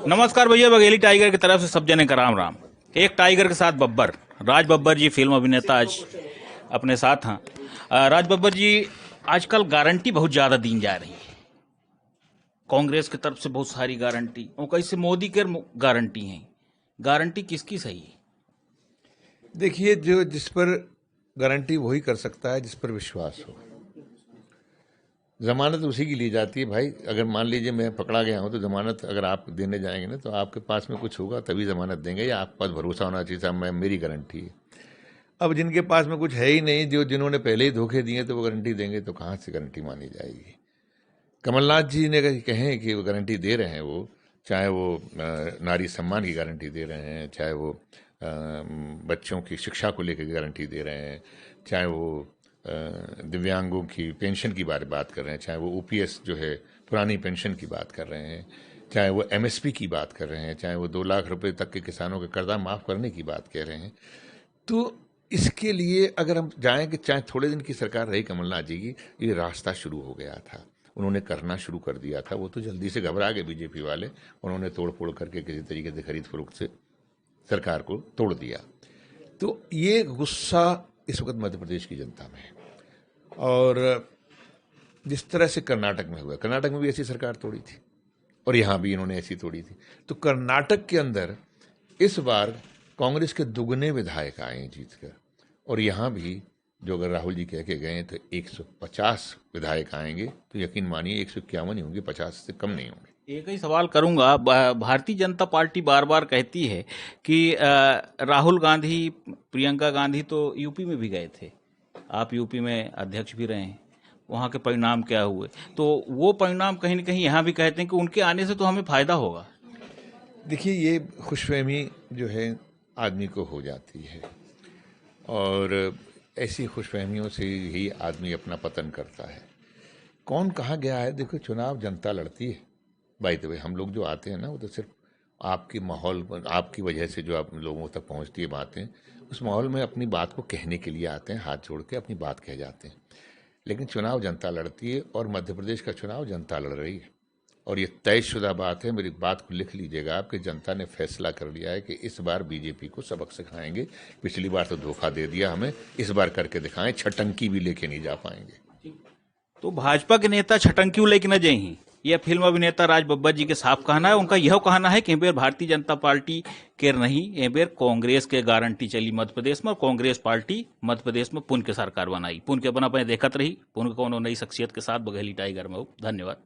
नमस्कार भैया, बघेली टाइगर की तरफ से सब जने का राम राम। एक टाइगर के साथ बब्बर, राज बब्बर जी फिल्म अभिनेता आज अपने साथ हैं। राज बब्बर जी, आजकल गारंटी बहुत ज़्यादा दी जा रही है कांग्रेस की तरफ से, बहुत सारी गारंटी और कैसे मोदी के गारंटी हैं। गारंटी किसकी सही है? देखिए, जो जिस पर गारंटी वही कर सकता है जिस पर विश्वास हो। जमानत उसी की ली जाती है भाई। अगर मान लीजिए मैं पकड़ा गया हूं तो जमानत अगर आप देने जाएंगे ना तो आपके पास में कुछ होगा तभी जमानत देंगे, या आपके पास भरोसा होना चाहिए साहब मैं मेरी गारंटी है। अब जिनके पास में कुछ है ही नहीं, जिन्होंने पहले ही धोखे दिए तो वो गारंटी देंगे तो कहाँ से गारंटी मानी जाएगी। कमलनाथ जी ने कहे कि वो गारंटी दे रहे हैं, वो चाहे वो नारी सम्मान की गारंटी दे रहे हैं, चाहे वो बच्चों की शिक्षा को लेकर गारंटी दे रहे हैं, चाहे वो दिव्यांगों की पेंशन की बात कर रहे हैं, चाहे वो ओपीएस जो है पुरानी पेंशन की बात कर रहे हैं, चाहे वो एमएसपी की बात कर रहे हैं, चाहे वो 2 लाख रुपए तक के किसानों के कर्जा माफ़ करने की बात कह रहे हैं। तो इसके लिए अगर हम जाएं कि चाहे थोड़े दिन की सरकार रही कमलनाथ जी की, ये रास्ता शुरू हो गया था, उन्होंने करना शुरू कर दिया था। वो तो जल्दी से घबरा गए बीजेपी वाले, उन्होंने तोड़ फोड़ करके किसी तरीके से खरीद फरोख्त से सरकार को तोड़ दिया। तो ये गुस्सा इस वक्त मध्य प्रदेश की जनता में है। और जिस तरह से कर्नाटक में हुआ, कर्नाटक में भी ऐसी सरकार तोड़ी थी और यहाँ भी इन्होंने ऐसी तोड़ी थी। तो कर्नाटक के अंदर इस बार कांग्रेस के दुगने विधायक आए जीतकर, और यहाँ भी जो अगर राहुल जी कह के गए तो 150 विधायक आएंगे, तो यकीन मानिए 151 ही होंगे, 50 से कम नहीं होंगे। एक ही सवाल करूंगा। भारतीय जनता पार्टी बार बार कहती है कि राहुल गांधी, प्रियंका गांधी तो यूपी में भी गए थे, आप यूपी में अध्यक्ष भी रहे हैं, वहाँ के परिणाम क्या हुए? तो वो परिणाम कहीं ना कहीं यहाँ भी कहते हैं कि उनके आने से तो हमें फायदा होगा। देखिए, ये खुशफहमी जो है आदमी को हो जाती है, और ऐसी खुशफहमियों से ही आदमी अपना पतन करता है। कौन कहाँ गया है? देखो, चुनाव जनता लड़ती है। बाय द वे, हम लोग जो आते हैं ना, वो तो सिर्फ आपकी माहौल, आपकी वजह से जो आप लोगों तक पहुंचती है बातें, उस माहौल में अपनी बात को कहने के लिए आते हैं, हाथ जोड़ के अपनी बात कह जाते हैं। लेकिन चुनाव जनता लड़ती है, और मध्य प्रदेश का चुनाव जनता लड़ रही है, और ये तयशुदा बात है। मेरी बात को लिख लीजिएगा आप कि जनता ने फैसला कर लिया है कि इस बार बीजेपी को सबक सिखाएंगे। पिछली बार तो धोखा दे दिया हमें, इस बार करके दिखाएं, छटंकी भी लेके नहीं जा पाएंगे। तो भाजपा के नेता छटंकी लेके न जाए, यह फिल्म अभिनेता राज बब्बर जी के साफ कहना है। उनका यह कहना है कि बेर भारतीय जनता पार्टी के नहीं, बेर कांग्रेस के गारंटी चली मध्य प्रदेश में, और कांग्रेस पार्टी मध्य प्रदेश में पुन के सरकार बनाई, पुन के बना अपने देखत रही, पुन को नई शख्सियत के साथ बघेली टाइगर में हो। धन्यवाद।